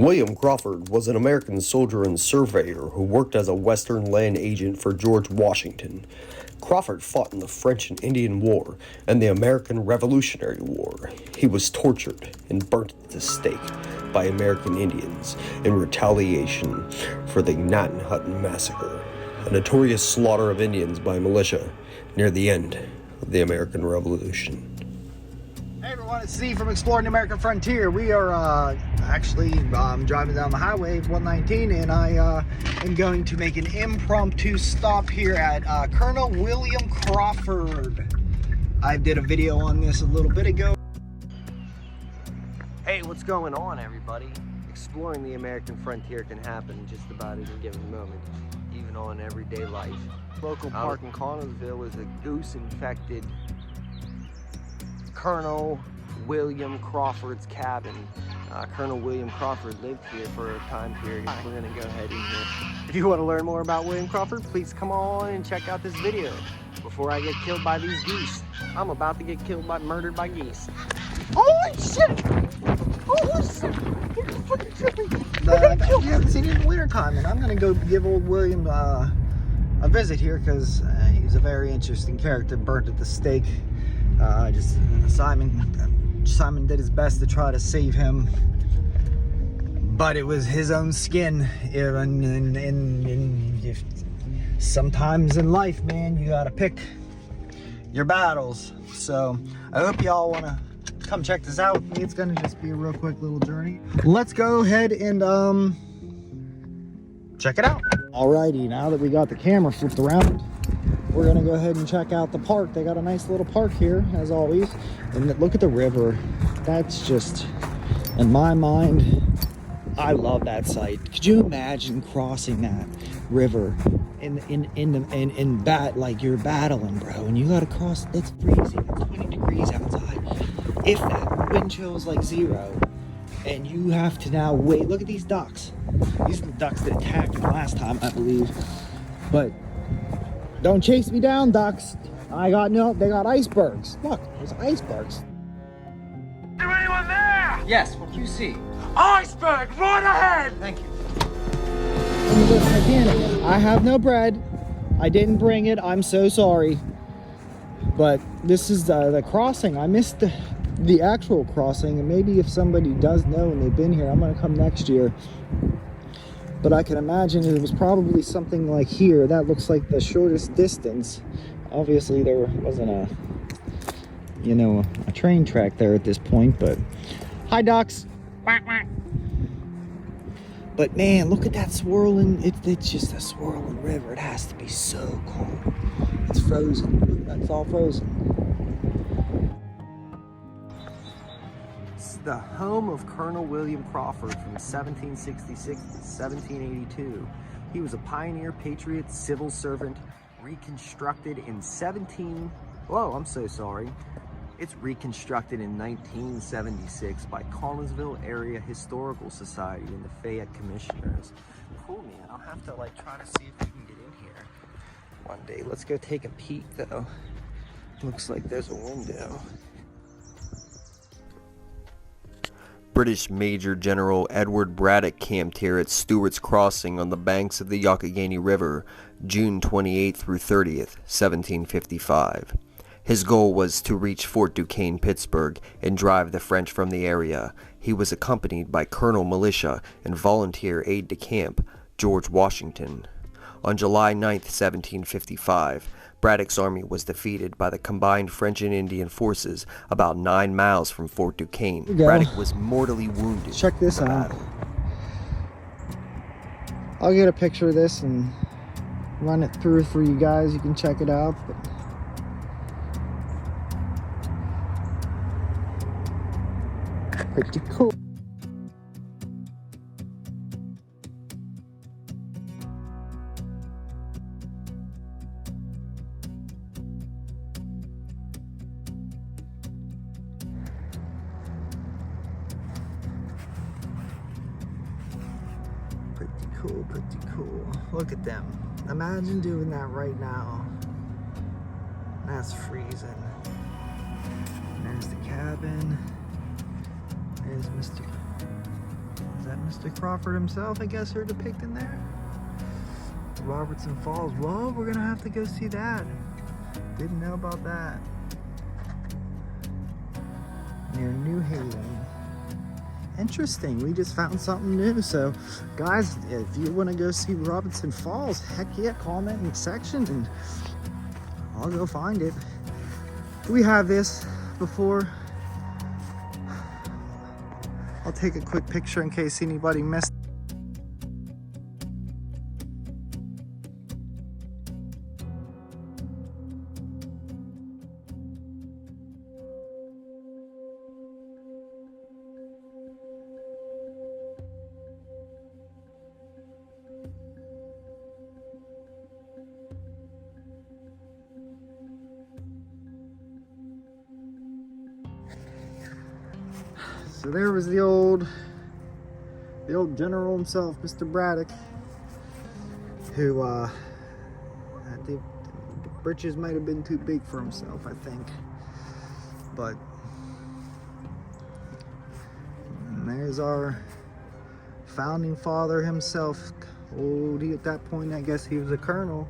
William Crawford was an American soldier and surveyor who worked as a Western land agent for George Washington. Crawford fought in the French and Indian War and the American Revolutionary War. He was tortured and burnt at the stake by American Indians in retaliation for the Manhattan Massacre, a notorious slaughter of Indians by militia near the end of the American Revolution. Hey everyone, it's Steve from Exploring the American Frontier. We are actually driving down the highway 119, and I am going to make an impromptu stop here at Colonel William Crawford. I did a video on this a little bit ago. Hey, what's going on, everybody? Exploring the American frontier can happen just about any given moment, even on everyday life. Local park in Connellsville is a goose-infected Colonel William Crawford's cabin. Colonel William Crawford lived here for a time period. We're gonna go ahead in here. If you want to learn more about William Crawford, please come on and check out this video before I get killed by these geese. I'm about to get murdered by geese. Holy shit! Holy shit! You haven't seen it in the wintertime, and I'm gonna go give old William a visit here because he's a very interesting character. Burnt at the stake. Simon did his best to try to save him, but it was his own skin. And sometimes in life, man, you gotta pick your battles. So I hope y'all wanna come check this out. It's gonna just be a real quick little journey. Let's go ahead and check it out. Alrighty, now that we got the camera flipped around, we're gonna go ahead and check out the park. They got a nice little park here, as always. And look at the river. That's just, in my mind, I love that sight. Could you imagine crossing that river like you're battling, bro, and you gotta cross? It's freezing. It's 20 degrees outside. If that wind chill is like 0, and you have to now wait. Look at these ducks. These are the ducks that attacked me last time, I believe. But don't chase me down, ducks. They got icebergs. Look, there's icebergs. Is there anyone there? Yes, what do you see? Iceberg, right ahead! Thank you. Titanic. I have no bread. I didn't bring it. I'm so sorry. But this is the crossing. I missed the actual crossing, and maybe if somebody does know and they've been here, I'm gonna come next year. But I can imagine it was probably something like here. That looks like the shortest distance. Obviously there wasn't a train track there at this point, but hi ducks. But man, look at that swirling. It's just a swirling river. It has to be so cold. It's frozen. That's all frozen. It's the home of Colonel William Crawford from 1766 to 1782. He was a pioneer, patriot, civil servant, reconstructed in It's reconstructed in 1976 by Connellsville Area Historical Society and the Fayette Commissioners. Cool, man. I'll have to try to see if we can get in here one day. Let's go take a peek, though. Looks like there's a window. British Major General Edward Braddock camped here at Stewart's Crossing on the banks of the Youghiogheny River, June 28th through 30th, 1755. His goal was to reach Fort Duquesne, Pittsburgh, and drive the French from the area. He was accompanied by Colonel Militia and volunteer aide-de-camp George Washington. On July 9th, 1755, Braddock's army was defeated by the combined French and Indian forces about 9 miles from Fort Duquesne. Braddock was mortally wounded. Check this out. I'll get a picture of this and run it through for you guys. You can check it out. But pretty cool. Pretty cool. Look at them. Imagine doing that right now. That's freezing. There's the cabin. There's Mr. Is that Mr. Crawford himself, I guess, are depicted there. Robertson Falls. Whoa, we're gonna have to go see that. Didn't know about that. Near New Haven. Interesting. We just found something new. So, guys, if you want to go see Robertson Falls, heck yeah, comment in the section and I'll go find it. We have this before. I'll take a quick picture in case anybody missed. So there was the old general himself, Mr. Braddock, who the britches might have been too big for himself, I think. But there's our founding father himself. At that point, I guess he was a colonel.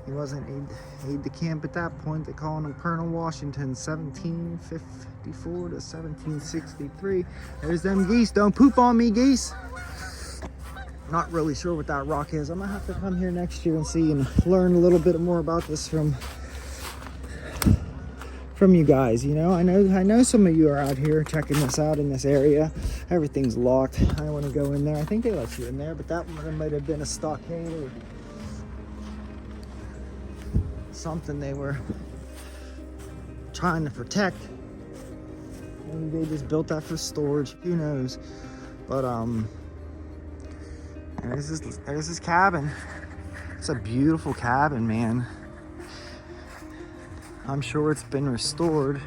He wasn't aide de camp at that point. They call him Colonel Washington, 1754 to 1763. There's them geese. Don't poop on me, geese. Not really sure what that rock is. I'm gonna have to come here next year and see and learn a little bit more about this from you guys. You know, I know some of you are out here checking this out in this area. Everything's locked. I don't want to go in there. I think they let you in there, but that one might have been a stockade or something they were trying to protect. Maybe they just built that for storage. Who knows? But there's this cabin. It's a beautiful cabin, man. I'm sure it's been restored,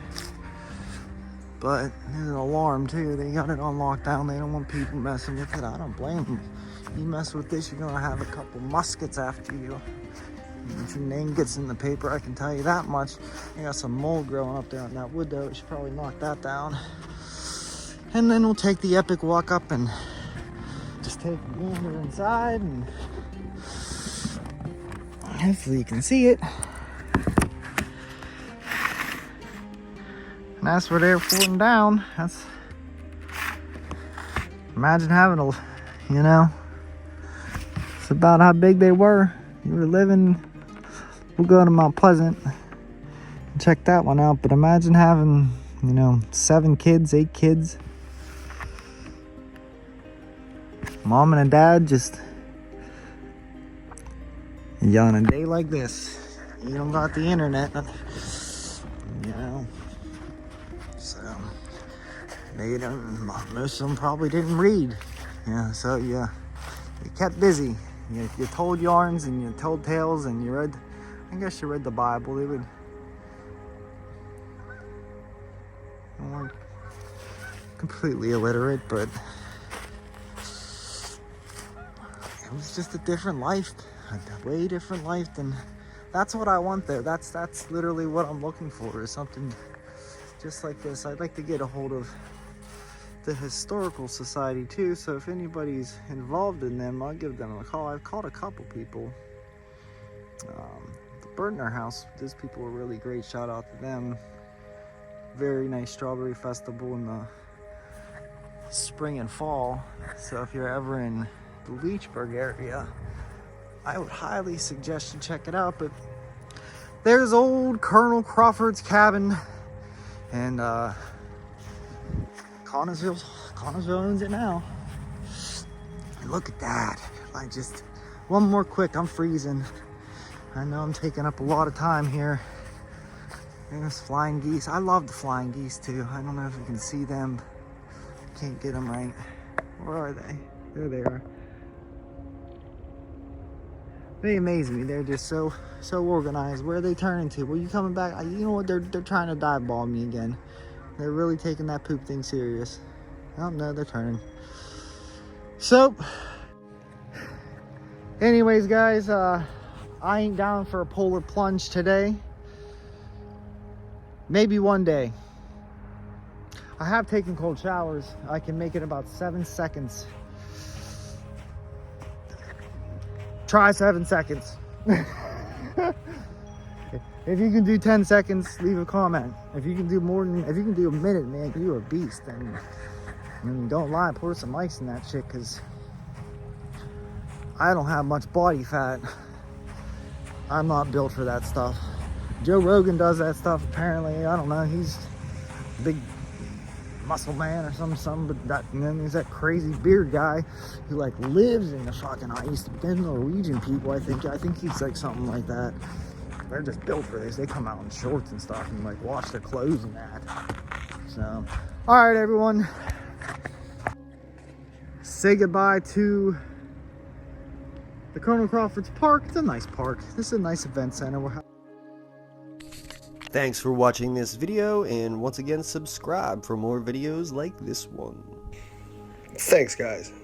but there's an alarm too. They got it on lockdown. They don't want people messing with it. I don't blame them. You mess with this, you're gonna have a couple muskets after you. If your name gets in the paper, I can tell you that much. You got some mold growing up there on that wood though. We should probably knock that down. And then we'll take the epic walk up and just take a gander inside and hopefully you can see it. And that's where they're floating down. Imagine having it's about how big they were. You were living. We'll go to Mount Pleasant and check that one out. But imagine having, 7 kids, 8 kids. Mom and a dad just on a day like this. You don't got the internet, So they don't. Most of them probably didn't read. So you kept busy. You told yarns and you told tales and you read. I guess you read the Bible. They weren't completely illiterate, but it was just a different life, a way different life than. That's what I want there. That's literally what I'm looking for, is something just like this. I'd like to get a hold of the Historical Society too, so if anybody's involved in them, I'll give them a call. I've called a couple people. The Burtner House, those people were really great. Shout out to them. Very nice strawberry festival in the spring and fall. So if you're ever in the Leechburg area, I would highly suggest you check it out. But there's old Colonel Crawford's cabin, and Connersville owns it now. And look at that. One more quick, I'm freezing. I know I'm taking up a lot of time here. There's flying geese. I love the flying geese too. I don't know if you can see them. Can't get them right. Where are they? There they are. They amaze me. They're just so organized. Where are they turning to? Were you coming back? You know what? They're trying to dive ball me again. They're really taking that poop thing serious. Oh no, they're turning. So, anyways, guys, I ain't down for a polar plunge today. Maybe one day. I have taken cold showers. I can make it about 7 seconds. Try 7 seconds. If you can do 10 seconds, leave a comment. If you can do more than, if you can do a minute, man, you're a beast. And don't lie, pour some ice in that shit, because I don't have much body fat. I'm not built for that stuff. Joe Rogan does that stuff apparently. I don't know, he's a big muscle man or something, but that, and then there's that crazy beard guy who like lives in the fucking ice. They're Norwegian people, I think he's like something like that. They're just built for this. They come out in shorts and stuff and like wash their clothes and that. So, all right, everyone. Say goodbye to the Colonel Crawford's Park. It's a nice park. This is a nice event center. Thanks for watching this video, and once again, subscribe for more videos like this one. Thanks, guys.